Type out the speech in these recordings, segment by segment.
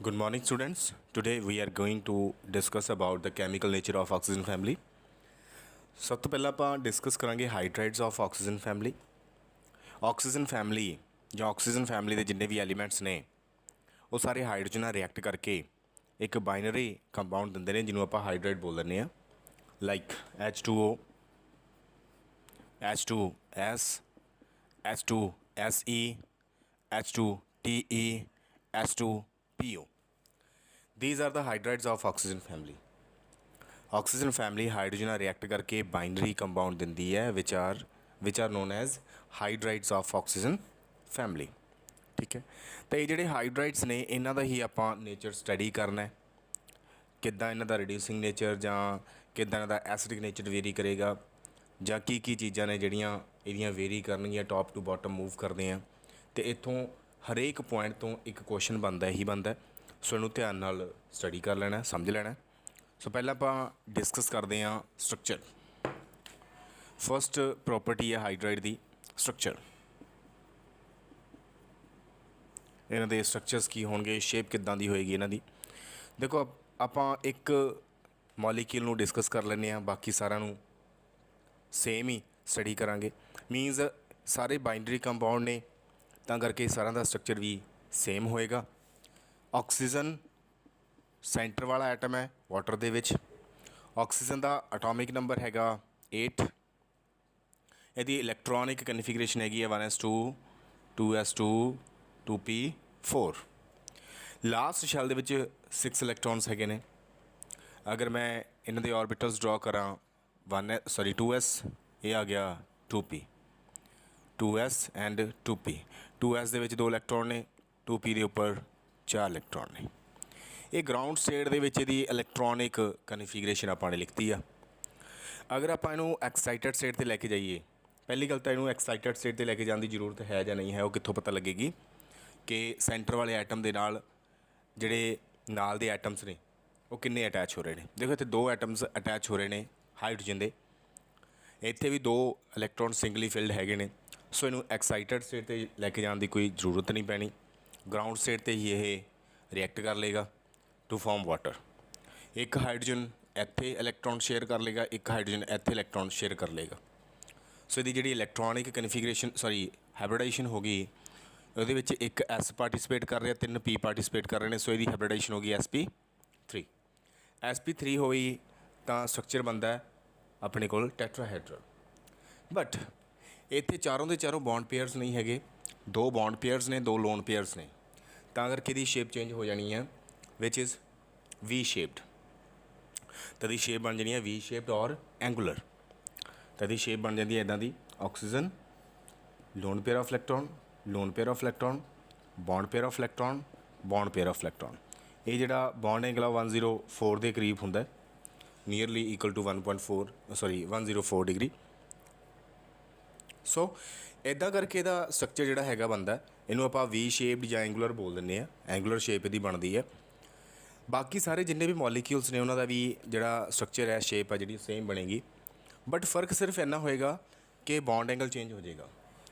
Good morning, students. Today we are going to discuss about the chemical nature of oxygen family. ਸਭ ਤੋਂ ਪਹਿਲਾਂ ਆਪਾਂ discuss ਕਰਾਂਗੇ hydrides of oxygen family. Oxygen family ਜਾਂ oxygen family ਦੇ ਜਿੰਨੇ ਵੀ elements ਨੇ ਉਹ ਸਾਰੇ ਹਾਈਡਰੋਜਨ ਨਾਲ ਰਿਐਕਟ ਕਰਕੇ ਇੱਕ ਬਾਈਨਰੀ ਕੰਪਾਊਂਡ ਦਿੰਦੇ ਨੇ ਜਿਹਨੂੰ ਆਪਾਂ ਹਾਈਡਰਾਈਡ ਬੋਲ ਦਿੰਦੇ ਆ, like H2O, H2S, H2Se, H2Te, H2PO. These are the hydrides of oxygen family. Oxygen family hydrogen ਨਾਲ रिएक्ट करके बाइनरी कंपाउंड ਦਿੰਦੀ है which are known as hydrides of oxygen family. ठीक है, तो ये ਜਿਹੜੇ ਹਾਈਡਰਾਈਡਸ ਨੇ ਇਹਨਾਂ ਦਾ ਹੀ ਆਪਾਂ ਨੇਚਰ ਸਟੱਡੀ ਕਰਨਾ ਹੈ, ਕਿੱਦਾਂ ਇਹਨਾਂ ਦਾ ਰਿਡਿਊਸਿੰਗ ਨੇਚਰ ਜਾਂ ਕਿੱਦਾਂ ਇਹਨਾਂ ਦਾ ਐਸਿਡਿਕ ਨੇਚਰ ਵੇਰੀ ਕਰੇਗਾ ਜਾਂ ਕੀ ਚੀਜ਼ਾਂ ਨੇ ਜਿਹੜੀਆਂ ਇਹਦੀਆਂ ਵੇਰੀ ਕਰਨਗੀਆਂ ਟੌਪ ਟੂ ਬਾਟਮ ਮੂਵ ਕਰਦੇ ਆ। ਤੇ ਇੱਥੋਂ ਹਰੇਕ ਪੁਆਇੰਟ ਤੋਂ ਇੱਕ ਕੁਐਸਚਨ ਬਣਦਾ ਹੀ ਬਣਦਾ, ਸੋ ਇਹਨੂੰ ਧਿਆਨ ਨਾਲ ਸਟੱਡੀ ਕਰ ਲੈਣਾ, ਸਮਝ ਲੈਣਾ। ਸੋ ਪਹਿਲਾਂ ਆਪਾਂ ਡਿਸਕਸ ਕਰਦੇ ਹਾਂ ਸਟਰਕਚਰ। ਫਸਟ ਪ੍ਰੋਪਰਟੀ ਹੈ ਹਾਈਡਰਾਈਡ ਦੀ ਸਟਰਕਚਰ। ਇਹਨਾਂ ਦੇ ਸਟਰਕਚਰਸ ਕੀ ਹੋਣਗੇ, ਸ਼ੇਪ ਕਿੱਦਾਂ ਦੀ ਹੋਏਗੀ ਇਹਨਾਂ ਦੀ। ਦੇਖੋ ਆਪਾਂ ਇੱਕ ਮੋਲੀਕਿਊਲ ਨੂੰ ਡਿਸਕਸ ਕਰ ਲੈਂਦੇ ਹਾਂ, ਬਾਕੀ ਸਾਰਿਆਂ ਨੂੰ ਸੇਮ ਹੀ ਸਟੱਡੀ ਕਰਾਂਗੇ। ਮੀਨਸ ਸਾਰੇ ਬਾਈਨਰੀ ਕੰਪਾਊਂਡ ਨੇ ਤਾਂ ਕਰਕੇ ਸਾਰਿਆਂ ਦਾ ਸਟਰਕਚਰ ਵੀ ਸੇਮ ਹੋਏਗਾ। ਆਕਸੀਜਨ ਸੈਂਟਰ ਵਾਲਾ ਐਟਮ ਹੈ ਵਾਟਰ ਦੇ ਵਿੱਚ। ਆਕਸੀਜਨ ਦਾ ਐਟੋਮਿਕ ਨੰਬਰ ਹੈਗਾ 8। ਇਹਦੀ ਇਲੈਕਟ੍ਰੋਨਿਕ ਕਨਫੀਗਰੇਸ਼ਨ ਹੈਗੀ ਹੈ 1s2 2s2 2p4। Last shell ਦੇ ਵਿੱਚ 6 ਇਲੈਕਟ੍ਰੋਨਸ ਹੈਗੇ ਨੇ। ਅਗਰ ਮੈਂ ਇਹਨਾਂ ਦੇ ਆਰਬਿਟਲਸ ਡਰਾ ਕਰਾਂ 2s, ਇਹ ਆ ਗਿਆ 2p, 2s and 2p। 2s ਦੇ ਵਿੱਚ 2 ਇਲੈਕਟ੍ਰੋਨ ਨੇ, 2p ਦੇ ਉੱਪਰ 4 ਇਲੈਕਟ੍ਰੋਨ ਨੇ। ਇਹ ਗਰਾਊਂਡ ਸਟੇਟ ਦੇ ਵਿੱਚ ਇਹਦੀ ਇਲੈਕਟ੍ਰੋਨਿਕ ਕਨਫੀਗਰੇਸ਼ਨ ਆਪਾਂ ਨੇ ਲਿਖਤੀ ਆ। ਅਗਰ ਆਪਾਂ ਇਹਨੂੰ ਐਕਸਾਈਟਡ ਸਟੇਟ 'ਤੇ ਲੈ ਕੇ ਜਾਈਏ, ਪਹਿਲੀ ਗੱਲ ਤਾਂ ਇਹਨੂੰ ਐਕਸਾਈਟਡ ਸਟੇਟ 'ਤੇ ਲੈ ਕੇ ਜਾਣ ਦੀ ਜ਼ਰੂਰਤ ਹੈ ਜਾਂ ਨਹੀਂ ਹੈ, ਉਹ ਕਿੱਥੋਂ ਪਤਾ ਲੱਗੇਗੀ ਕਿ ਸੈਂਟਰ ਵਾਲੇ ਐਟਮ ਦੇ ਨਾਲ ਜਿਹੜੇ ਨਾਲ ਦੇ ਐਟਮਸ ਨੇ ਉਹ ਕਿੰਨੇ ਅਟੈਚ ਹੋ ਰਹੇ ਨੇ। ਦੇਖੋ ਇੱਥੇ 2 ਐਟਮਸ ਅਟੈਚ ਹੋ ਰਹੇ ਨੇ ਹਾਈਡਰੋਜਨ ਦੇ, ਇੱਥੇ ਵੀ 2 ਇਲੈਕਟ੍ਰੋਨ ਸਿੰਗਲੀ ਫਿਲਡ ਹੈਗੇ ਨੇ। ਸੋ ਇਹਨੂੰ ਐਕਸਾਈਟਡ ਸਟੇਟ 'ਤੇ ਲੈ ਕੇ ਜਾਣ ਦੀ ਕੋਈ ਜ਼ਰੂਰਤ ਨਹੀਂ ਪੈਣੀ, ਗਰਾਊਂਡ ਸਟੇਟ 'ਤੇ ਹੀ ਇਹ ਰਿਐਕਟ ਕਰ ਲੇਗਾ ਟੂ ਫਾਰਮ ਵਾਟਰ। ਇੱਕ ਹਾਈਡਰੋਜਨ ਇੱਥੇ ਇਲੈਕਟ੍ਰੋਨ ਸ਼ੇਅਰ ਕਰ ਲੇਗਾ, ਇੱਕ ਹਾਈਡਰੋਜਨ ਇੱਥੇ ਇਲੈਕਟ੍ਰੋਨ ਸ਼ੇਅਰ ਕਰ ਲੇਗਾ। ਸੋ ਇਹਦੀ ਜਿਹੜੀ ਇਲੈਕਟ੍ਰੋਨਿਕ ਕਨਫੀਗਰੇਸ਼ਨ ਹਾਈਬ੍ਰਿਡਾਈਜੇਸ਼ਨ ਹੋ ਗਈ, ਉਹਦੇ ਵਿੱਚ ਇੱਕ S ਪਾਰਟੀਸਪੇਟ ਕਰ ਰਿਹਾ, 3 P ਪਾਰਟੀਸਪੇਟ ਕਰ ਰਹੇ ਨੇ। ਸੋ ਇਹਦੀ ਹਾਈਬ੍ਰਿਡਾਈਜੇਸ਼ਨ ਹੋ ਗਈ sp3। sp3 ਹੋਈ ਤਾਂ ਸਟਰਕਚਰ ਬਣਦਾ ਆਪਣੇ ਕੋਲ ਟੈਟਰਾਹੈਡਰਲ। ਬਟ ਇੱਥੇ ਚਾਰੋਂ ਦੇ ਚਾਰੋਂ ਬੌਂਡ ਪੇਅਰਸ ਨਹੀਂ ਹੈਗੇ, 2 ਬੌਂਡ ਪੇਅਰਸ ਨੇ, 2 ਲੋਨ ਪੇਅਰਸ ਨੇ, ਤਾਂ ਕਰਕੇ ਇਹਦੀ ਸ਼ੇਪ ਚੇਂਜ ਹੋ ਜਾਣੀ ਹੈ ਵਿਚ ਇਜ਼ V ਸ਼ੇਪਡ। ਤਾਂ ਇਹਦੀ ਸ਼ੇਪ ਬਣ ਜਾਣੀ ਹੈ V ਸ਼ੇਪਡ ਔਰ ਐਂਗੂਲਰ। ਤਾਂ ਇਹਦੀ ਸ਼ੇਪ ਬਣ ਜਾਂਦੀ ਹੈ ਇੱਦਾਂ ਦੀ, oxygen lone pair of electron, lone pair of electron, bond pair of electron, bond pair of electron. ਇਹ ਜਿਹੜਾ ਬੌਂਡ ਐਂਗਲ ਆ 104 ਦੇ ਕਰੀਬ ਹੁੰਦਾ, nearly equal to 104 degree. So ਇੱਦਾਂ ਕਰਕੇ ਇਹਦਾ ਸਟਰਕਚਰ ਜਿਹੜਾ ਹੈਗਾ ਬਣਦਾ, ਇਹਨੂੰ ਆਪਾਂ V ਸ਼ੇਪਡ ਜਾਂ ਐਂਗੂਲਰ ਬੋਲ ਦਿੰਦੇ ਹਾਂ। ਐਂਗੂਲਰ ਸ਼ੇਪ ਇਹਦੀ ਬਣਦੀ ਹੈ। ਬਾਕੀ ਸਾਰੇ ਜਿੰਨੇ ਵੀ ਮੋਲੀਕਿਊਲਸ ਨੇ ਉਹਨਾਂ ਦਾ ਵੀ ਜਿਹੜਾ ਸਟਰਕਚਰ ਹੈ, ਸ਼ੇਪ ਹੈ ਜਿਹੜੀ ਸੇਮ ਬਣੇਗੀ। ਬਟ ਫਰਕ ਸਿਰਫ ਇੰਨਾ ਹੋਏਗਾ ਕਿ ਬੌਂਡ ਐਂਗਲ ਚੇਂਜ ਹੋ ਜਾਏਗਾ।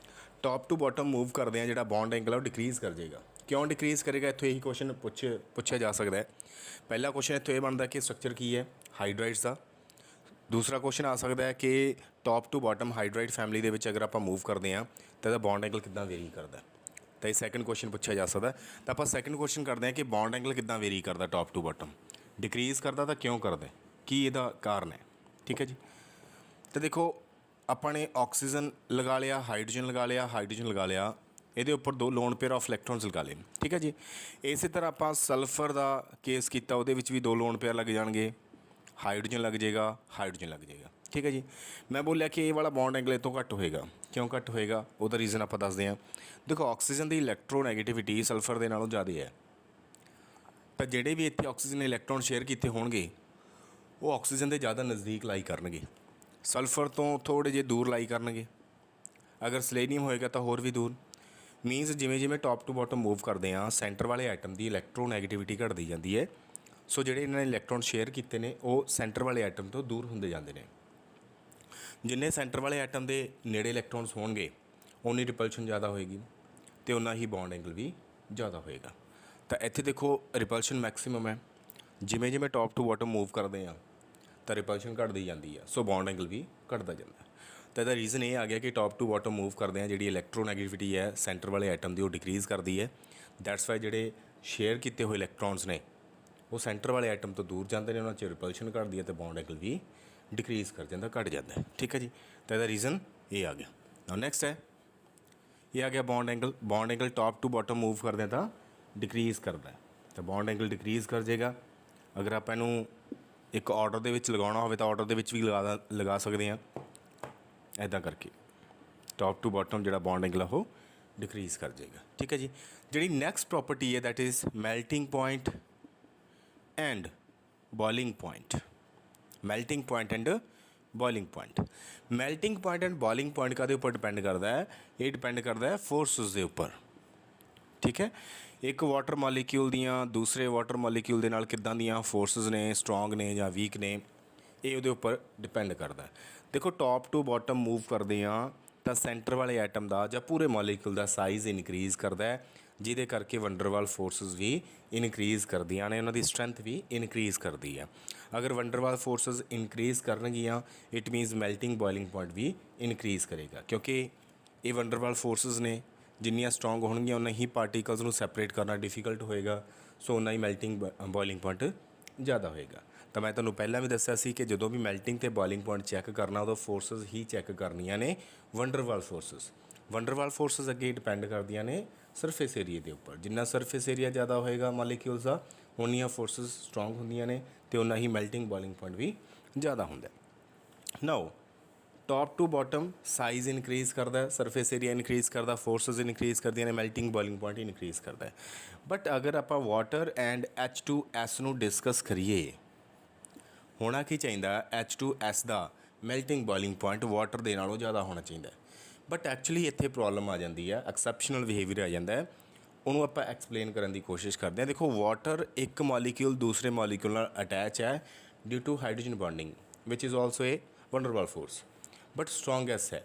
ਟੌਪ ਟੂ ਬਾਟਮ ਮੂਵ ਕਰਦੇ ਆ, ਜਿਹੜਾ ਬੌਂਡ ਐਂਗਲ ਆ ਉਹ ਡਿਕਰੀਜ਼ ਕਰ ਜਾਏਗਾ। ਕਿਉਂ ਡਿਕਰੀਜ਼ ਕਰੇਗਾ, ਇੱਥੋਂ ਇਹੀ ਕੁਐਸਚਨ ਪੁੱਛਿਆ ਜਾ ਸਕਦਾ ਹੈ। ਪਹਿਲਾ ਕੁਐਸਚਨ ਇੱਥੋਂ ਇਹ ਬਣਦਾ ਕਿ ਸਟਰਕਚਰ ਕੀ ਹੈ ਹਾਈਡਰਾਈਡਸ ਦਾ। ਦੂਸਰਾ ਕੁਐਸਚਨ ਆ ਸਕਦਾ ਹੈ ਕਿ ਟੌਪ ਟੂ ਬਾਟਮ ਹਾਈਡਰਾਈਡ ਫੈਮਿਲੀ ਦੇ ਵਿੱਚ ਅਗਰ ਆਪਾਂ ਮੂਵ ਕਰਦੇ ਹਾਂ ਤਾਂ ਇਹਦਾ ਬੌਂਡ ਐਂਗਲ ਕਿੱਦਾਂ ਵੇਰੀ ਕਰਦਾ। ਤਾਂ ਇਹ ਸੈਕਿੰਡ ਕੁਐਸਚਨ ਪੁੱਛਿਆ ਜਾ ਸਕਦਾ। ਤਾਂ ਆਪਾਂ ਸੈਕਿੰਡ ਕੁਐਸਚਨ ਕਰਦੇ ਹਾਂ ਕਿ ਬੌਂਡ ਐਂਗਲ ਕਿੱਦਾਂ ਵੇਰੀ ਕਰਦਾ, ਟੌਪ ਟੂ ਬਾਟਮ ਡਿਕਰੀਜ਼ ਕਰਦਾ ਤਾਂ ਕਿਉਂ ਕਰਦਾ, ਕੀ ਇਹਦਾ ਕਾਰਨ ਹੈ। ਠੀਕ ਹੈ ਜੀ। ਤਾਂ ਦੇਖੋ ਆਪਾਂ ਨੇ ਆਕਸੀਜਨ ਲਗਾ ਲਿਆ, ਹਾਈਡਰੋਜਨ ਲਗਾ ਲਿਆ, ਇਹਦੇ ਉੱਪਰ 2 ਲੋਨ ਪੇਅਰ ਆਫ ਇਲੈਕਟ੍ਰੋਨਸ ਲਗਾ ਲਏ। ਠੀਕ ਹੈ ਜੀ। ਇਸੇ ਤਰ੍ਹਾਂ ਆਪਾਂ ਸਲਫਰ ਦਾ ਕੇਸ ਕੀਤਾ, ਉਹਦੇ ਵਿੱਚ ਵੀ 2 ਲੋਨ ਪੇਅਰ ਲੱਗ ਜਾਣਗੇ, ਹਾਈਡਰੋਜਨ ਲੱਗ ਜਾਏਗਾ। ਠੀਕ ਹੈ ਜੀ। ਮੈਂ ਬੋਲਿਆ ਕਿ ਇਹ ਵਾਲਾ ਬੌਂਡ ਐਂਗਲ ਇਹ ਤੋਂ ਘੱਟ ਹੋਏਗਾ। ਕਿਉਂ ਘੱਟ ਹੋਏਗਾ, ਉਹਦਾ ਰੀਜ਼ਨ ਆਪਾਂ ਦੱਸਦੇ ਹਾਂ। ਦੇਖੋ ਆਕਸੀਜਨ ਦੀ ਇਲੈਕਟ੍ਰੋਨੈਗੇਟਿਵਿਟੀ ਸਲਫਰ ਦੇ ਨਾਲੋਂ ਜ਼ਿਆਦਾ ਹੈ। ਤਾਂ ਜਿਹੜੇ ਵੀ ਇੱਥੇ ਆਕਸੀਜਨ ਨੇ ਇਲੈਕਟ੍ਰੋਨ ਸ਼ੇਅਰ ਕੀਤੇ ਹੋਣਗੇ ਉਹ ਆਕਸੀਜਨ ਦੇ ਜ਼ਿਆਦਾ ਨਜ਼ਦੀਕ ਲਾਈ ਕਰਨਗੇ, ਸਲਫਰ ਤੋਂ ਥੋੜ੍ਹੇ ਜਿਹੇ ਦੂਰ ਲਾਈ ਕਰਨਗੇ। ਅਗਰ ਸਲੇਨੀਅਮ ਹੋਏਗਾ ਤਾਂ ਹੋਰ ਵੀ ਦੂਰ। ਮੀਨਸ ਜਿਵੇਂ ਟੌਪ ਟੂ ਬਾਟਮ ਮੂਵ ਕਰਦੇ ਹਾਂ, ਸੈਂਟਰ ਵਾਲੇ ਐਟਮ ਦੀ ਇਲੈਕਟ੍ਰੋਨੈਗੇਟਿਵਿਟੀ ਘਟਦੀ ਜਾਂਦੀ ਹੈ। ਸੋ ਜਿਹੜੇ ਇਹਨਾਂ ਨੇ ਇਲੈਕਟ੍ਰੋਨ ਸ਼ੇਅਰ ਕੀਤੇ ਨੇ ਉਹ ਸੈਂਟਰ ਵਾਲੇ ਐਟਮ ਤੋਂ ਦੂਰ ਹੁੰਦੇ ਜਾਂਦੇ ਨੇ। ਜਿੰਨੇ ਸੈਂਟਰ ਵਾਲੇ ਐਟਮ ਦੇ ਨੇੜੇ ਇਲੈਕਟ੍ਰੋਨਸ ਹੋਣਗੇ ਉਨੀ ਰਿਪਲਸ਼ਨ ਜ਼ਿਆਦਾ ਹੋਏਗੀ ਅਤੇ ਉਨਾ ਹੀ ਬੌਂਡ ਐਂਗਲ ਵੀ ਜ਼ਿਆਦਾ ਹੋਏਗਾ। ਤਾਂ ਇੱਥੇ ਦੇਖੋ ਰਿਪਲਸ਼ਨ ਮੈਕਸਿਮਮ ਹੈ। ਜਿਵੇਂ ਜਿਵੇਂ ਟੌਪ ਟੂ ਬਾਟਮ ਮੂਵ ਕਰਦੇ ਆ ਤਾਂ ਰਿਪਲਸ਼ਨ ਘਟਦੀ ਜਾਂਦੀ ਆ, ਸੋ ਬੌਂਡ ਐਂਗਲ ਵੀ ਘਟਦਾ ਜਾਂਦਾ। ਤਾਂ ਇਹਦਾ ਰੀਜ਼ਨ ਇਹ ਆ ਗਿਆ ਕਿ ਟੌਪ ਟੂ ਬਾਟਮ ਮੂਵ ਕਰਦੇ ਆ ਜਿਹੜੀ ਇਲੈਕਟ੍ਰੋਨੈਗੇਟਿਵਿਟੀ ਹੈ ਸੈਂਟਰ ਵਾਲੇ ਐਟਮ ਦੀ ਉਹ ਡਿਕਰੀਜ਼ ਕਰਦੀ ਹੈ। ਦੈਟਸ ਵਾਈ ਜਿਹੜੇ ਸ਼ੇਅਰ ਕੀਤੇ ਹੋਏ ਇਲੈਕਟ੍ਰੋਨਸ ਨੇ ਉਹ ਸੈਂਟਰ ਵਾਲੇ ਐਟਮ ਤੋਂ ਦੂਰ ਜਾਂਦੇ ਨੇ, ਉਹਨਾਂ 'ਚ ਰਿਪਲਸ਼ਨ ਘਟਦੀ ਹੈ ਅਤੇ ਬੌਂਡ ਐਂਗਲ ਵੀ ਡਿਕਰੀਜ਼ ਕਰ ਜਾਂਦਾ, ਘਟ ਜਾਂਦਾ। ਠੀਕ ਹੈ ਜੀ, ਤਾਂ ਇਹਦਾ ਰੀਜ਼ਨ ਇਹ ਆ ਗਿਆ। ਨਾਓ ਨੈਕਸਟ ਹੈ, ਇਹ ਆ ਗਿਆ bond angle. Bond angle top to bottom move ਕਰਦੇ ਤਾਂ ਡਿਕਰੀਜ਼ ਕਰਦਾ, ਤਾਂ ਬੌਂਡ ਐਂਗਲ ਡਿਕਰੀਜ਼ ਕਰ ਜਾਏਗਾ। ਅਗਰ ਆਪਾਂ ਇਹਨੂੰ ਇੱਕ ਆਰਡਰ ਦੇ ਵਿੱਚ ਲਗਾਉਣਾ ਹੋਵੇ ਤਾਂ ਆਰਡਰ ਦੇ ਵਿੱਚ ਵੀ ਲਗਾ ਸਕਦੇ ਹਾਂ। ਇੱਦਾਂ ਕਰਕੇ ਟੌਪ ਟੂ ਬਾਟਮ ਜਿਹੜਾ ਬੌਂਡ ਐਂਗਲ ਆ ਉਹ ਡਿਕਰੀਜ਼ ਕਰ ਜਾਏਗਾ। ਠੀਕ ਹੈ ਜੀ, ਜਿਹੜੀ ਨੈਕਸਟ ਪ੍ਰੋਪਰਟੀ ਹੈ that is melting point and boiling point. Melting point and boiling point. Melting point and boiling point ਕਾਹਦੇ ਉੱਪਰ ਡਿਪੈਂਡ ਕਰਦਾ ਹੈ? ਇਹ ਡਿਪੈਂਡ ਕਰਦਾ ਹੈ ਫੋਰਸਿਸ ਦੇ ਉੱਪਰ। ਠੀਕ ਹੈ, ਇੱਕ ਵਾਟਰ ਮੋਲੀਕਿਊਲ ਦੀਆਂ ਦੂਸਰੇ ਵਾਟਰ ਮੋਲੀਕਿਊਲ ਦੇ ਨਾਲ ਕਿੱਦਾਂ ਦੀਆਂ ਫੋਰਸਿਸ ਨੇ, ਸਟਰੋਂਗ ਨੇ ਜਾਂ ਵੀਕ ਨੇ, ਇਹ ਉਹਦੇ ਉੱਪਰ ਡਿਪੈਂਡ ਕਰਦਾ। ਦੇਖੋ ਟੌਪ ਟੂ ਬਾਟਮ ਮੂਵ ਕਰਦੇ ਹਾਂ ਤਾਂ ਸੈਂਟਰ ਵਾਲੇ ਐਟਮ ਦਾ ਜਾਂ ਪੂਰੇ ਮੋਲੀਕਿਊਲ ਦਾ ਸਾਈਜ਼ ਇਨਕਰੀਜ਼ ਕਰਦਾ ਹੈ, ਜਿਹਦੇ ਕਰਕੇ ਵੰਡਰਵਾਲ ਫੋਰਸਿਸ ਵੀ ਇਨਕਰੀਜ਼ ਕਰਦੀਆਂ ਨੇ, ਉਹਨਾਂ ਦੀ ਸਟਰੈਂਥ ਵੀ ਇਨਕਰੀਜ਼ ਕਰਦੀ ਹੈ। ਅਗਰ ਵੰਡਰਵਾਲ ਫੋਰਸਿਸ ਇਨਕਰੀਜ਼ ਕਰਨਗੀਆਂ it means melting boiling point ਵੀ ਇਨਕਰੀਜ਼ ਕਰੇਗਾ, ਕਿਉਂਕਿ ਇਹ ਵੰਡਰਵਾਲ ਫੋਰਸਿਸ ਨੇ ਜਿੰਨੀਆਂ ਸਟਰੋਂਗ ਹੋਣਗੀਆਂ ਉਨਾ ਹੀ ਪਾਰਟੀਕਲਸ ਨੂੰ ਸੈਪਰੇਟ ਕਰਨਾ ਡਿਫੀਕਲਟ ਹੋਏਗਾ, ਸੋ ਉਨਾ ਹੀ ਮੈਲਟਿੰਗ ਬੋਇਲਿੰਗ ਪੁਆਇੰਟ ਜ਼ਿਆਦਾ ਹੋਏਗਾ। ਤਾਂ ਮੈਂ ਤੁਹਾਨੂੰ ਪਹਿਲਾਂ ਵੀ ਦੱਸਿਆ ਸੀ ਕਿ ਜਦੋਂ ਵੀ ਮੈਲਟਿੰਗ ਤੇ ਬੋਇਲਿੰਗ ਪੁਆਇੰਟ ਚੈੱਕ ਕਰਨਾ ਉਦੋਂ ਫੋਰਸਿਸ ਹੀ ਚੈੱਕ ਕਰਨੀਆਂ ਨੇ, ਵੰਡਰਵਾਲ ਫੋਰਸਿਸ। ਵੰਡਰਵਾਲ ਫੋਰਸਿਸ ਅੱਗੇ ਡਿਪੈਂਡ ਕਰਦੀਆਂ ਨੇ ਸਰਫੇਸ ਏਰੀਏ ਦੇ ਉੱਪਰ। ਜਿੰਨਾ ਸਰਫੇਸ ਏਰੀਆ ਜ਼ਿਆਦਾ ਹੋਏਗਾ ਮਾਲੀਕਿਊਲਸ ਦਾ ਉਨੀਆਂ ਫੋਰਸਿਸ ਸਟਰੋਂਗ ਹੁੰਦੀਆਂ ਨੇ ਅਤੇ ਉਨਾ ਹੀ ਮੈਲਟਿੰਗ ਬੋਇਲਿੰਗ ਪੁਆਇੰਟ ਵੀ ਜ਼ਿਆਦਾ ਹੁੰਦਾ। Now top to bottom size increase ਕਰਦਾ, ਸਰਫੇਸ ਏਰੀਆ ਇਨਕਰੀਜ਼ ਕਰਦਾ, ਫੋਰਸਿਸ ਇਨਕਰੀਜ਼ ਕਰਦੀਆਂ ਨੇ, ਮੈਲਟਿੰਗ ਬੋਇਲਿੰਗ ਪੁਆਇੰਟ ਇਨਕਰੀਜ਼ ਕਰਦਾ। ਬਟ ਅਗਰ ਆਪਾਂ ਵਾਟਰ ਐਂਡ H2S ਨੂੰ ਡਿਸਕਸ ਕਰੀਏ, ਹੋਣਾ ਕੀ ਚਾਹੀਦਾ? H2S ਦਾ ਮੈਲਟਿੰਗ ਬੋਇਲਿੰਗ ਪੁਆਇੰਟ ਵਾਟਰ ਦੇ ਨਾਲੋਂ ਜ਼ਿਆਦਾ ਹੋਣਾ ਚਾਹੀਦਾ। ਬਟ ਐਕਚੁਅਲੀ ਇੱਥੇ ਪ੍ਰੋਬਲਮ ਆ ਜਾਂਦੀ ਹੈ, ਐਕਸੈਪਸ਼ਨਲ ਬਿਹੇਵੀਅਰ ਆ ਜਾਂਦਾ ਹੈ, ਉਹਨੂੰ ਆਪਾਂ ਐਕਸਪਲੇਨ ਕਰਨ ਦੀ ਕੋਸ਼ਿਸ਼ ਕਰਦੇ ਹਾਂ। ਦੇਖੋ ਵਾਟਰ ਇੱਕ ਮੋਲੀਕਿਊਲ ਦੂਸਰੇ ਮੋਲੀਕਿਊਲ ਨਾਲ ਅਟੈਚ ਹੈ due to hydrogen bonding which is also a van der Waals force. But strongest ਹੈ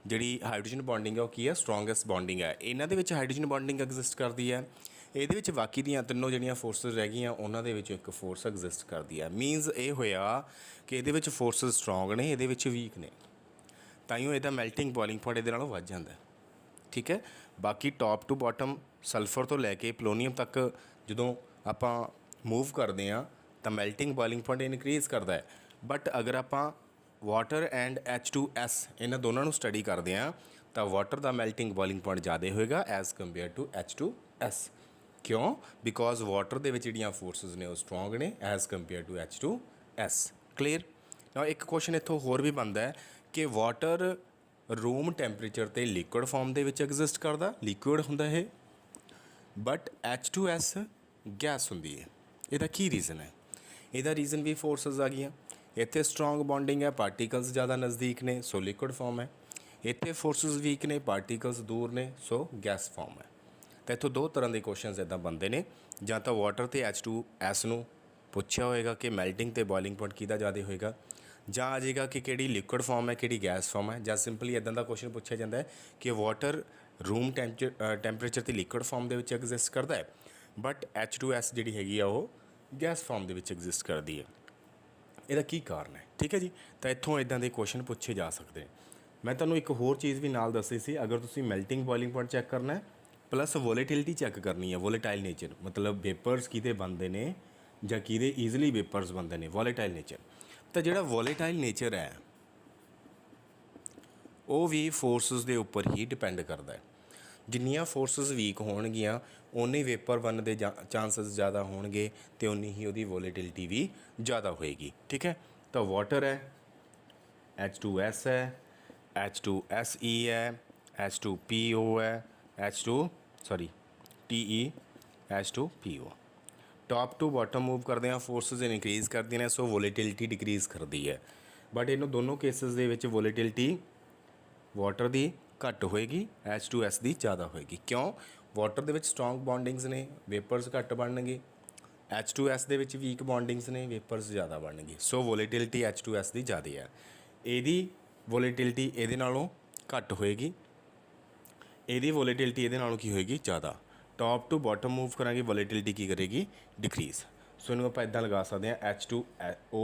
ਜਿਹੜੀ ਹਾਈਡਰੋਜਨ ਬੌਂਡਿੰਗ ਹੈ ਉਹ ਕੀ ਹੈ? ਸਟਰੋਂਗੈਸਟ ਬੌਂਡਿੰਗ ਹੈ। ਇਹਨਾਂ ਦੇ ਵਿੱਚ ਹਾਈਡਰੋਜਨ ਬੌਂਡਿੰਗ ਐਗਜ਼ਿਸਟ ਕਰਦੀ ਹੈ, ਇਹਦੇ ਵਿੱਚ ਬਾਕੀ ਦੀਆਂ ਤਿੰਨੋਂ ਜਿਹੜੀਆਂ ਫੋਰਸਿਸ ਰਹਿ ਗਈਆਂ ਉਹਨਾਂ ਦੇ ਵਿੱਚ ਇੱਕ ਫੋਰਸ ਐਗਜ਼ਿਸਟ ਕਰਦੀ ਹੈ। ਮੀਨਸ ਇਹ ਹੋਇਆ ਕਿ ਇਹਦੇ ਵਿੱਚ ਫੋਰਸਿਸ ਸਟਰੋਂਗ ਨੇ, ਇਹਦੇ ਵਿੱਚ ਵੀਕ ਨੇ, ਤਾਈਓ ਇਹਦਾ ਮੈਲਟਿੰਗ ਬੋਇਲਿੰਗ ਪੁਆਇੰਟ ਇਹਦੇ ਨਾਲੋਂ ਵੱਧ ਜਾਂਦਾ। ਠੀਕ ਹੈ, ਬਾਕੀ ਟੌਪ ਟੂ ਬਾਟਮ ਸਲਫਰ ਤੋਂ ਲੈ ਕੇ ਪੋਲੋਨੀਅਮ ਤੱਕ ਜਦੋਂ ਆਪਾਂ ਮੂਵ ਕਰਦੇ ਹਾਂ ਤਾਂ ਮੈਲਟਿੰਗ ਬੋਇਲਿੰਗ ਪੁਆਇੰਟ ਇਨਕਰੀਜ਼ ਕਰਦਾ ਹੈ। ਬਟ ਅਗਰ ਆਪਾਂ ਵਾਟਰ ਐਂਡ H2S ਇਹਨਾਂ ਦੋਨਾਂ ਨੂੰ ਸਟੱਡੀ ਕਰਦੇ ਹਾਂ ਤਾਂ ਵਾਟਰ ਦਾ ਮੈਲਟਿੰਗ ਬੋਇਲਿੰਗ ਪੁਆਇੰਟ ਜ਼ਿਆਦਾ ਹੋਏਗਾ ਐਜ਼ ਕੰਪੇਅਰ ਟੂ H2S। ਕਿਉਂ? ਬਿਕੋਜ਼ ਵਾਟਰ ਦੇ ਵਿੱਚ ਜਿਹੜੀਆਂ ਫੋਰਸਿਸ ਨੇ ਉਹ ਸਟਰੋਂਗ ਨੇ as compare to H2S। Clear? Now ਇੱਕ ਕੁਐਸਚਨ ਇੱਥੋਂ ਹੋਰ ਵੀ ਬਣਦਾ ਹੈ ਕਿ ਵਾਟਰ ਰੂਮ ਟੈਂਪਰੇਚਰ 'ਤੇ ਲਿਕੁਇਡ ਫਾਰਮ ਦੇ ਵਿੱਚ ਐਗਜ਼ਿਸਟ ਕਰਦਾ, ਲਿਕੁਇਡ ਹੁੰਦਾ ਇਹ, ਬਟ H2S ਗੈਸ ਹੁੰਦੀ ਹੈ। ਇਹਦਾ ਕੀ ਰੀਜ਼ਨ ਹੈ? ਇਹਦਾ ਰੀਜ਼ਨ ਵੀ ਫੋਰਸਿਸ ਆ ਗਈਆਂ। ਇੱਥੇ ਸਟਰੋਂਗ ਬੌਂਡਿੰਗ ਹੈ, ਪਾਰਟੀਕਲਸ ਜ਼ਿਆਦਾ ਨਜ਼ਦੀਕ ਨੇ, ਸੋ ਲਿਕੁਇਡ ਫਾਰਮ ਹੈ। ਇੱਥੇ ਫੋਰਸਿਸ ਵੀਕ ਨੇ, ਪਾਰਟੀਕਲਸ ਦੂਰ ਨੇ, ਸੋ ਗੈਸ ਫਾਰਮ ਹੈ। ਤਾਂ ਇੱਥੋਂ ਦੋ ਤਰ੍ਹਾਂ ਦੇ ਕੁਐਸਚਨਸ ਇੱਦਾਂ ਬਣਦੇ ਨੇ, ਜਾਂ ਤਾਂ ਵਾਟਰ ਤੇ H2S ਨੂੰ ਪੁੱਛਿਆ ਹੋਏਗਾ ਕਿ ਮੈਲਟਿੰਗ ਤੇ ਬੋਇਲਿੰਗ ਪੁਆਇੰਟ ਕਿਹਦਾ ਜ਼ਿਆਦਾ ਹੋਏਗਾ, ਜਾਂ ਆ ਜਾਏਗਾ ਕਿ ਕਿਹੜੀ ਲਿਕੁਇਡ ਫਾਰਮ ਹੈ ਕਿਹੜੀ ਗੈਸ ਫਾਰਮ ਹੈ, ਜਾਂ ਸਿੰਪਲੀ ਇੱਦਾਂ ਦਾ ਕੁਐਸਚਨ ਪੁੱਛਿਆ ਜਾਂਦਾ ਹੈ ਕਿ ਵਾਟਰ ਰੂਮ ਟੈਂਪਰੇਚਰ ਤੇ ਲਿਕੁਇਡ ਫਾਰਮ ਦੇ ਵਿੱਚ ਐਗਜ਼ਿਸਟ ਕਰਦਾ ਹੈ, ਬਟ H2S ਜਿਹੜੀ ਹੈਗੀ ਆ ਉਹ ਗੈਸ ਫਾਰਮ ਦੇ ਵਿੱਚ ਐਗਜ਼ਿਸਟ ਕਰਦੀ ਹੈ। ਇਹਦਾ ਕੀ ਕਾਰਨ ਹੈ? ਠੀਕ ਹੈ ਜੀ, ਤਾਂ ਇੱਥੋਂ ਇੱਦਾਂ ਦੇ ਕੁਐਸਚਨ ਪੁੱਛੇ ਜਾ ਸਕਦੇ ਨੇ। ਮੈਂ ਤੁਹਾਨੂੰ ਇੱਕ ਹੋਰ ਚੀਜ਼ ਵੀ ਨਾਲ ਦੱਸੀ ਸੀ, ਅਗਰ ਤੁਸੀਂ ਮੈਲਟਿੰਗ ਬੋਇਲਿੰਗ ਪੁਆਇੰਟ ਚੈੱਕ ਕਰਨਾ ਹੈ ਪਲੱਸ ਵੋਲੇਟਿਲਿਟੀ ਚੈੱਕ ਕਰਨੀ ਹੈ। ਵੋਲੇਟਾਈਲ ਨੇਚਰ ਮਤਲਬ ਵੇਪਰਸ ਕਿਹਦੇ ਬਣਦੇ ਨੇ ਜਾਂ ਕਿਹਦੇ ਈਜ਼ੀਲੀ ਵੇਪਰਸ ਬਣਦੇ ਨੇ, ਵੋਲੇਟਾਈਲ ਨੇਚਰ। ਤਾਂ ਜਿਹੜਾ ਵੋਲੇਟਾਈਲ ਨੇਚਰ ਹੈ ਉਹ ਵੀ ਫੋਰਸਿਸ ਦੇ ਉੱਪਰ ਹੀ ਡਿਪੈਂਡ ਕਰਦਾ ਹੈ। ਜਿੰਨੀਆਂ ਫੋਰਸਿਸ ਵੀਕ ਹੋਣਗੀਆਂ ਓਨੇ ਵੇਪਰ ਬਣਨ ਦੇ ਚਾਂਸਸ ਜ਼ਿਆਦਾ ਹੋਣਗੇ ਅਤੇ ਓਨੀ ਹੀ ਉਹਦੀ ਵੋਲੇਟਿਲਿਟੀ ਵੀ ਜ਼ਿਆਦਾ ਹੋਏਗੀ। ਠੀਕ ਹੈ, ਤਾਂ ਵਾਟਰ ਹੈ, H2S ਹੈ, H2SE ਹੈ, H2PO ਹੈ, H2PO। Top to bottom move ਕਰਦੇ ਹਾਂ, ਫੋਰਸਿਸ ਇਨਕਰੀਜ਼ ਕਰਦੀਆਂ ਨੇ, ਸੋ ਵੋਲੇਟਿਲਿਟੀ ਡਿਕਰੀਜ਼ ਕਰਦੀ ਹੈ। ਬਟ ਇਹਨੂੰ ਦੋਨੋਂ ਕੇਸਿਸ ਦੇ ਵਿੱਚ ਵੋਲੇਟਿਲਿਟੀ ਵਾਟਰ ਦੀ ਘੱਟ ਹੋਏਗੀ, H2S ਦੀ ਜ਼ਿਆਦਾ ਹੋਏਗੀ। ਕਿਉਂ? ਵਾਟਰ ਦੇ ਵਿੱਚ ਸਟਰੋਂਗ ਬੌਂਡਿੰਗਸ ਨੇ, ਵੇਪਰਸ ਘੱਟ ਬਣਨਗੇ, H2S ਦੇ ਵਿੱਚ ਵੀਕ ਬੌਂਡਿੰਗਸ ਨੇ, ਵੇਪਰਸ ਜ਼ਿਆਦਾ ਬਣਨਗੇ, ਸੋ ਵੋਲੇਟਿਲਿਟੀ H2S ਦੀ ਜ਼ਿਆਦਾ ਹੈ। ਇਹਦੀ ਵੋਲੇਟਿਲਿਟੀ ਇਹਦੇ ਨਾਲੋਂ ਘੱਟ ਹੋਏਗੀ, ਇਹਦੀ ਵੋਲੇਟਿਲਿਟੀ ਇਹਦੇ ਨਾਲੋਂ ਕੀ ਹੋਏਗੀ? ਜ਼ਿਆਦਾ। टॉप टू बॉटम मूव करांगे वोलेटिलिटी की करेगी डिक्रीज़। सो इनू आप इदां लगा सकते हैं H2O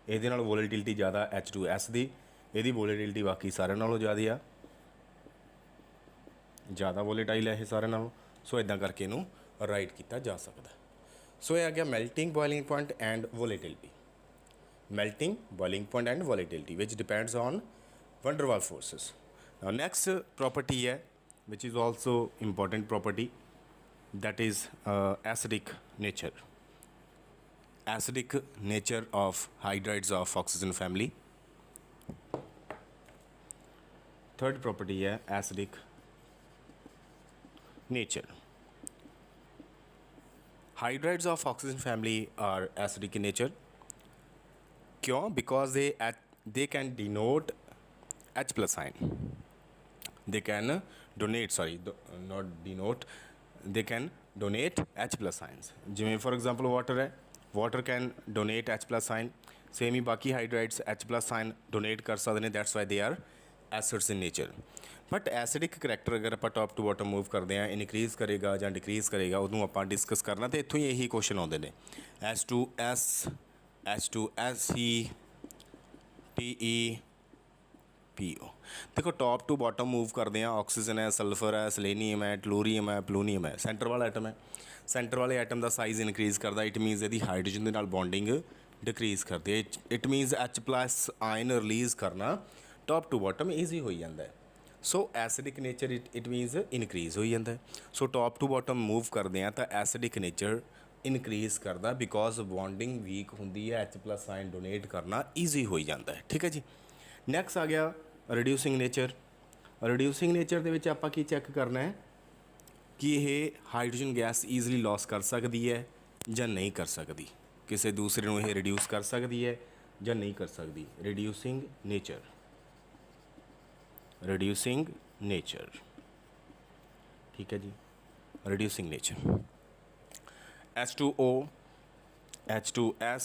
ये वोलेटिलिटी ज़्यादा H2S की, यदी वोलेटिलिटी बाकी सारे नालों ज़्यादा आ, ज़्यादा वोलेटाइल है ये सारे नालों। सो इदां करके इनू राइट किया जा सकता। सो ये आ गया melting boiling point and volatility. Melting boiling point and volatility which depends on van der Waals forces. Now next property है which is also important property, that is acidic nature. Acidic nature of hydrides of oxygen family. Third property है acidic nature. Hydrides of oxygen family are acidic in nature. क्यों? Because they can denote H plus sign. They can donate, sorry, not denote, they can donate H plus signs. जिमें for example water है, water can donate H plus sign. Same ही बाकी hydrides H plus sign donate कर सकते हैं, that's why they are acids in nature. But acidic character अगर आप top to bottom move करते हैं इनक्रीज़ करेगा ਜਾਂ डिक्रीज़ करेगा उदों आप डिस्कस करना, तो इत्थों ही यही क्वेश्चन आते हैं H2S H2SE TE PO। देखो टॉप टू बॉटम मूव करते हैं, ऑक्सीजन है, सल्फर है, सलेनियम है, टलूरीयम है, प्लूनीयम है, सेंटर वाला आइटम है। सेंटर वाले आइटम का साइज़ इनक्रीज़ करता, इट मीनस यदि हाइड्रोजन के नाल बॉन्डिंग डिक्रीज़ करती है, it means H plus ion release करना टॉप टू बॉटम ईजी हो जाता है। So acidic nature it means increase हो जाता है। So top to bottom move करते हैं तो एसिडिक नेचर इनक्रीज़ करता बिकॉज बॉन्डिंग वीक होंगी है, H प्लस आयन डोनेट करना ईजी हो जाता है। ठीक है जी। नैक्सट आ गया रिड्यूसिंग नेचर। रिड्यूसिंग नेचर के विच आपां की चैक करना है कि यह हाइड्रोजन गैस ईजली लॉस कर सकती है ਜਾਂ नहीं कर सकती, किसी दूसरे ਨੂੰ ਇਹ रिड्यूस कर सकती है ਜਾਂ नहीं कर सकती। रिड्यूसिंग नेचर, रिड्यूसिंग नेचर, ठीक है जी। Reducing nature H2O H2S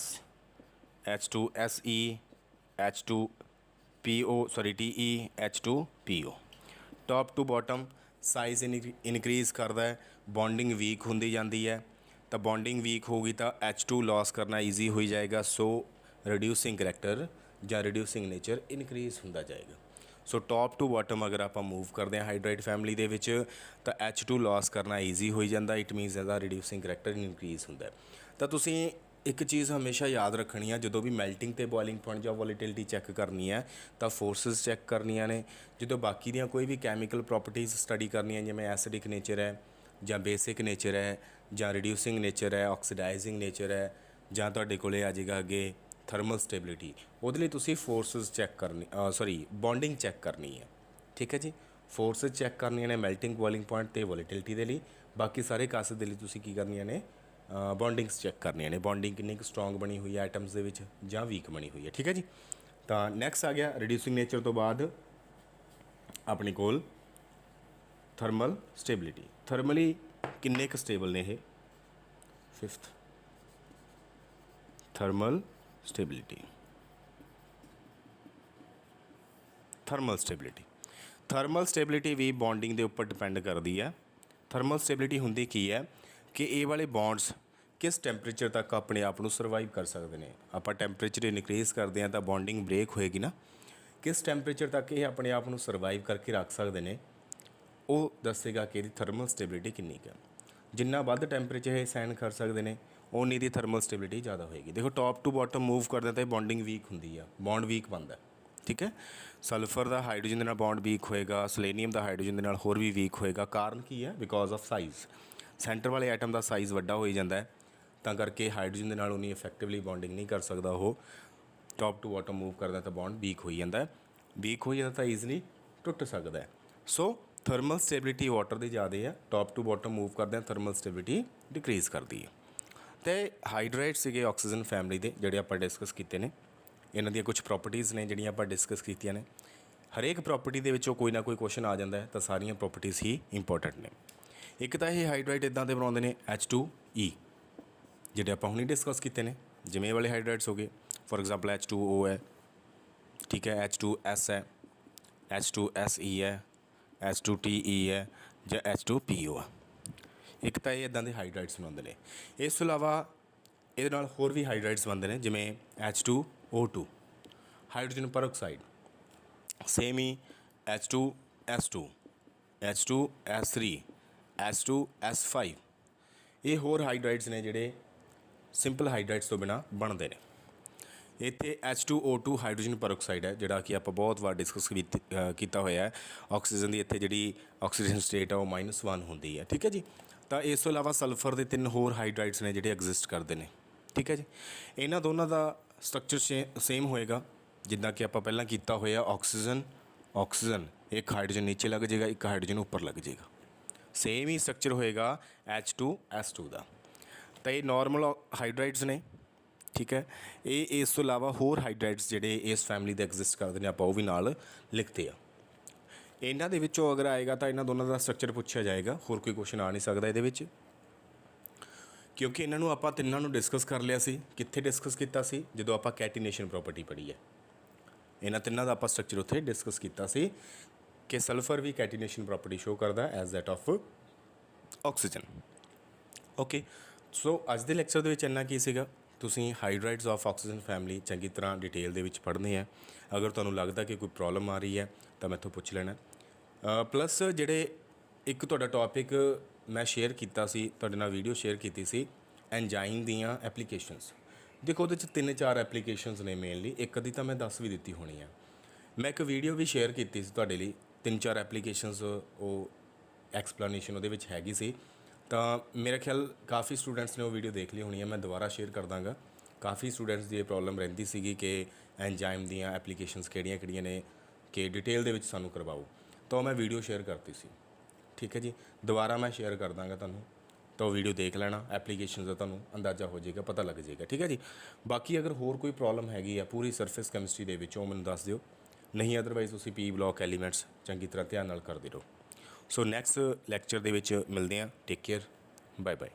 H2SE H2PO sorry TE H2PO। Top to bottom size increase करता है, बॉन्डिंग वीक होंदी जाती है, तो बॉन्डिंग वीक होगी तो H2 लॉस करना ईजी हो जाएगा। सो रिड्यूसिंग करैक्टर या रिड्यूसिंग नेचर इनक्रीज़ होंदा जाएगा। सो टॉप टू बॉटम अगर आप मूव करते हैं हाइड्राइड फैमिली दे विच तो H2 लॉस करना ईजी हो जाता, इट मीनस ਇਹਦਾ रिड्यूसिंग करैक्टर इनक्रीज़ होंदा। तो तुसीं एक चीज़ हमेशा याद रखनी है, जो भी मैल्टिंग तो बॉइलिंग पॉइंट या वोलेटिलिटी चैक करनी है तो फोर्सिस चैक करनिया ने, जो बाकी दी कोई भी कैमिकल प्रॉपर्टीज़ स्टडी करनी है जिमें एसिडिक नेचर है ਜਾਂ बेसिक नेचर है ਜਾਂ रिड्यूसिंग नेचर है, ऑक्सीडाइजिंग नेचर है, ਜਾਂ ਤੁਹਾਡੇ ਕੋਲੇ आ जाएगा अगे थर्मल स्टेबिलिटी, ਉਹਦੇ ਲਈ ਤੁਸੀਂ फोर्सिस चैक करनी सॉरी बॉन्डिंग चैक करनी है। ठीक है जी। फोर्सिस चैक करनिया ने मैल्टिंग बॉइलिंग पॉइंट तो वोलेटिलिटी के लिए, बाकी सारे कासे के लिए तुसीं की करनिया ने बॉन्डिंग्स चैक करनिया ने, बॉन्डिंग कितनी स्ट्रोंग बनी हुई है आइटम्स के विच ਜਾਂ वीक बनी हुई है। ठीक है जी। तो नैक्सट आ गया रिड्यूसिंग नेचर तो बाद अपने कोल थर्मल स्टेबिलिटी। थर्मली किन्ने क स्टेबल ने ये, fifth thermal stability. Thermal stability, thermal stability भी बॉन्डिंग के उपर डिपेंड करती है। थर्मल स्टेबिलिटी होंदी की है कि ये वाले बॉन्ड्स किस टैंपरेचर तक अपने आप को सर्वाइव कर सकते हैं। आप टैंपरेचर इनक्रीज़ करते हैं तो बॉन्डिंग ब्रेक होएगी ना, किस टैंपरेचर तक ये अपने आप को सर्वाइव करके रख सकते हैं वो दसेगा कि थर्मल स्टेबिलिटी कितनी है। जिन्ना वध टैंपरेचर ये सहन कर सकते हैं उन्नी दी थर्मल स्टेबिलिटी ज़्यादा होएगी। देखो टॉप टू बॉटम मूव करते हैं तो बॉन्डिंग वीक होंगी है, बॉन्ड वीक बनता है। ठीक है। सल्फर का हाइड्रोजन के नाल बॉन्ड वीक होएगा, सलेनियम का हाइड्रोजन के नाल होर भी वीक होएगा। कारण की है? बिकॉज ऑफ साइज़, सेंटर वाले आइटम का साइज़ वड्डा हो जाता है, तो करके हाइड्रोजन के नाल उन्नी इफेक्टिवली बॉन्डिंग नहीं कर सकता। वो टॉप टू बॉटम मूव करता तो बॉन्ड वीक हो जाता है, वीक हो जाता तो ईजली टुट सकता है। सो थर्मल स्टेबिलिटी वाटर की ज़्यादा है, टॉप टू बॉटम मूव करते हैं थर्मल स्टेबिलिटी डिक्रीज़ करती है। तो हाइड्राइड से ऑक्सीजन फैमिली के जोड़े आप डिस्कस किए हैं, इन्हों दी कुछ प्रॉपर्टीज़ ने जिहड़ियां आपां डिस्कस कीतियां ने। हरेक प्रॉपर्टी के विचों कोई ना कोई क्वेश्चन आ जाता है, तो सारियां प्रॉपर्टीज़ ही इंपॉर्टेंट ने। एक तो ये हाइड्राइड इदां दे बनाते हैं H2E, जिहड़े आपां हुणी डिस्कस किए हैं, जिमें वाले हाइड्राइड्स हो गए। फॉर एग्जाम्पल H2O है, ठीक है, H2S है, H2SE है, H2TE है, या H2PO है। ਇੱਕ ਤਾਂ ਇਹ ਇੱਦਾਂ ਦੇ ਹਾਈਡਰਾਈਡਸ ਬਣਾਉਂਦੇ ਨੇ। ਇਸ ਤੋਂ ਇਲਾਵਾ ਇਹਦੇ ਨਾਲ ਹੋਰ ਵੀ ਹਾਈਡਰਾਈਡਸ ਬਣਦੇ ਨੇ, ਜਿਵੇਂ H2O2 ਹਾਈਡਰੋਜਨ ਪਰਆਕਸਾਈਡ, ਸੇਮ ਹੀ H2S2, H2S3, H2S5। ਇਹ ਹੋਰ ਹਾਈਡਰਾਈਡਸ ਨੇ ਜਿਹੜੇ ਸਿੰਪਲ ਹਾਈਡਰਾਈਡਸ ਤੋਂ ਬਿਨਾਂ ਬਣਦੇ ਨੇ। ਇੱਥੇ H2O2 ਹਾਈਡਰੋਜਨ ਪਰਆਕਸਾਈਡ ਹੈ, ਜਿਹੜਾ ਕਿ ਆਪਾਂ ਬਹੁਤ ਵਾਰ ਡਿਸਕਸ ਕੀਤਾ ਹੋਇਆ ਹੈ। ਆਕਸੀਜਨ ਦੀ ਇੱਥੇ ਜਿਹੜੀ ਆਕਸੀਜਨ ਸਟੇਟ ਆ ਉਹ -1 ਹੁੰਦੀ ਹੈ, ਠੀਕ ਹੈ ਜੀ। ਤਾਂ ਇਸ ਤੋਂ ਇਲਾਵਾ ਸਲਫਰ ਦੇ 3 ਹੋਰ ਹਾਈਡਰਾਈਡਸ ਨੇ ਜਿਹੜੇ ਐਗਜ਼ਿਸਟ ਕਰਦੇ ਨੇ, ਠੀਕ ਹੈ ਜੀ। ਇਹਨਾਂ ਦੋਨਾਂ ਦਾ ਸਟਰਕਚਰ ਸੇਮ ਹੋਏਗਾ, ਜਿੱਦਾਂ ਕਿ ਆਪਾਂ ਪਹਿਲਾਂ ਕੀਤਾ ਹੋਇਆ। ਆਕਸੀਜਨ ਇੱਕ ਹਾਈਡਰੋਜਨ ਨੀਚੇ ਲੱਗ ਜਾਏਗਾ, ਇੱਕ ਹਾਈਡਰੋਜਨ ਉੱਪਰ ਲੱਗ ਜਾਏਗਾ। ਸੇਮ ਹੀ ਸਟਰਕਚਰ ਹੋਏਗਾ H2S2 ਦਾ। ਤਾਂ ਇਹ ਨੋਰਮਲ ਹਾਈਡਰਾਈਡਸ ਨੇ, ਠੀਕ ਹੈ। ਇਹ ਇਸ ਤੋਂ ਇਲਾਵਾ ਹੋਰ ਹਾਈਡਰਾਈਡਸ ਜਿਹੜੇ ਇਸ ਫੈਮਿਲੀ ਦੇ ਐਗਜ਼ਿਸਟ ਕਰਦੇ ਨੇ, ਆਪਾਂ ਉਹ ਵੀ ਨਾਲ ਲਿਖਦੇ ਆ। ਇਹਨਾਂ ਦੇ ਵਿੱਚੋਂ ਅਗਰ ਆਏਗਾ ਤਾਂ ਇਹਨਾਂ ਦੋਨਾਂ ਦਾ ਸਟਰਕਚਰ ਪੁੱਛਿਆ ਜਾਏਗਾ, ਹੋਰ ਕੋਈ ਕੁਐਸਚਨ ਆ ਨਹੀਂ ਸਕਦਾ ਇਹਦੇ ਵਿੱਚ, ਕਿਉਂਕਿ ਇਹਨਾਂ ਨੂੰ ਆਪਾਂ ਤਿੰਨਾਂ ਨੂੰ ਡਿਸਕਸ ਕਰ ਲਿਆ ਸੀ। ਕਿੱਥੇ ਡਿਸਕਸ ਕੀਤਾ ਸੀ? ਜਦੋਂ ਆਪਾਂ ਕੈਟੀਨੇਸ਼ਨ ਪ੍ਰੋਪਰਟੀ ਪੜ੍ਹੀ ਹੈ। ਇਹਨਾਂ ਤਿੰਨਾਂ ਦਾ ਆਪਾਂ ਸਟਰਕਚਰ ਉੱਥੇ ਡਿਸਕਸ ਕੀਤਾ ਸੀ ਕਿ ਸਲਫਰ ਵੀ ਕੈਟੀਨੇਸ਼ਨ ਪ੍ਰੋਪਰਟੀ ਸ਼ੋ ਕਰਦਾ as that of oxygen. Okay, so ਅੱਜ ਦੇ ਲੈਕਚਰ ਦੇ ਵਿੱਚ ਇੰਨਾ ਕੀ ਸੀਗਾ। ਤੁਸੀਂ ਹਾਈਡਰਾਈਡਸ ਆਫ ਆਕਸੀਜਨ ਫੈਮਿਲੀ ਚੰਗੀ ਤਰ੍ਹਾਂ ਡਿਟੇਲ ਦੇ ਵਿੱਚ ਪੜ੍ਹਨੇ ਆ। ਅਗਰ ਤੁਹਾਨੂੰ ਲੱਗਦਾ ਕਿ ਕੋਈ ਪ੍ਰੋਬਲਮ ਆ ਰਹੀ ਹੈ ਤਾਂ ਮੈਥੋਂ ਪੁੱਛ ਲੈਣਾ। ਪਲੱਸ ਜਿਹੜੇ ਇੱਕ ਤੁਹਾਡਾ ਟੌਪਿਕ ਮੈਂ ਸ਼ੇਅਰ ਕੀਤਾ ਸੀ, ਤੁਹਾਡੇ ਨਾਲ ਵੀਡੀਓ ਸ਼ੇਅਰ ਕੀਤੀ ਸੀ, ਐਨਜ਼ਾਈਮ ਦੀਆਂ ਐਪਲੀਕੇਸ਼ਨਸ। ਦੇਖੋ ਉਹਦੇ 'ਚ 3-4 ਐਪਲੀਕੇਸ਼ਨਸ ਨੇ ਮੇਨਲੀ, ਇੱਕ ਅੱਧੀ ਤਾਂ ਮੈਂ ਦੱਸ ਵੀ ਦਿੱਤੀ ਹੋਣੀ ਆ। ਮੈਂ ਇੱਕ ਵੀਡੀਓ ਵੀ ਸ਼ੇਅਰ ਕੀਤੀ ਸੀ ਤੁਹਾਡੇ ਲਈ, 3-4 ਐਪਲੀਕੇਸ਼ਨਸ ਉਹ ਐਕਸਪਲੇਨੇਸ਼ਨ ਉਹਦੇ ਵਿੱਚ ਹੈਗੀ ਸੀ। ਤਾਂ ਮੇਰਾ ਖਿਆਲ ਕਾਫੀ ਸਟੂਡੈਂਟਸ ਨੇ ਉਹ ਵੀਡੀਓ ਦੇਖ ਲਈ ਹੋਣੀ ਹੈ। ਮੈਂ ਦੁਬਾਰਾ ਸ਼ੇਅਰ ਕਰ ਦਾਂਗਾ। ਕਾਫੀ ਸਟੂਡੈਂਟਸ ਦੀ ਇਹ ਪ੍ਰੋਬਲਮ ਰਹਿੰਦੀ ਸੀਗੀ ਕਿ ਐਨਜ਼ਾਈਮ ਦੀਆਂ ਐਪਲੀਕੇਸ਼ਨਸ ਕਿਹੜੀਆਂ ਨੇ, ਕਿ ਡਿਟੇਲ ਦੇ ਵਿੱਚ ਸਾਨੂੰ ਕਰਵਾਓ। ਤਾਂ ਮੈਂ ਵੀਡੀਓ ਸ਼ੇਅਰ ਕਰਤੀ ਸੀ, ਠੀਕ ਹੈ ਜੀ। ਦੁਬਾਰਾ ਮੈਂ ਸ਼ੇਅਰ ਕਰ ਦਾਂਗਾ ਤੁਹਾਨੂੰ, ਤਾਂ ਉਹ ਵੀਡੀਓ ਦੇਖ ਲੈਣਾ। ਐਪਲੀਕੇਸ਼ਨ ਦਾ ਤੁਹਾਨੂੰ ਅੰਦਾਜ਼ਾ ਹੋ ਜਾਏਗਾ, ਪਤਾ ਲੱਗ ਜਾਏਗਾ, ਠੀਕ ਹੈ ਜੀ। ਬਾਕੀ ਅਗਰ ਹੋਰ ਕੋਈ ਪ੍ਰੋਬਲਮ ਹੈਗੀ ਆ ਪੂਰੀ ਸਰਫੇਸ ਕੈਮਿਸਟਰੀ ਦੇ ਵਿੱਚ, ਉਹ ਮੈਨੂੰ ਦੱਸ ਦਿਓ। ਨਹੀਂ ਅਦਰਵਾਈਜ਼ ਤੁਸੀਂ ਪੀ ਬਲੌਕ ਐਲੀਮੈਂਟਸ ਚੰਗੀ ਤਰ੍ਹਾਂ ਧਿਆਨ ਨਾਲ ਕਰਦੇ ਰਹੋ। ਸੋ ਨੈਕਸਟ ਲੈਕਚਰ ਦੇ ਵਿੱਚ ਮਿਲਦੇ ਹਾਂ। Take care, bye bye.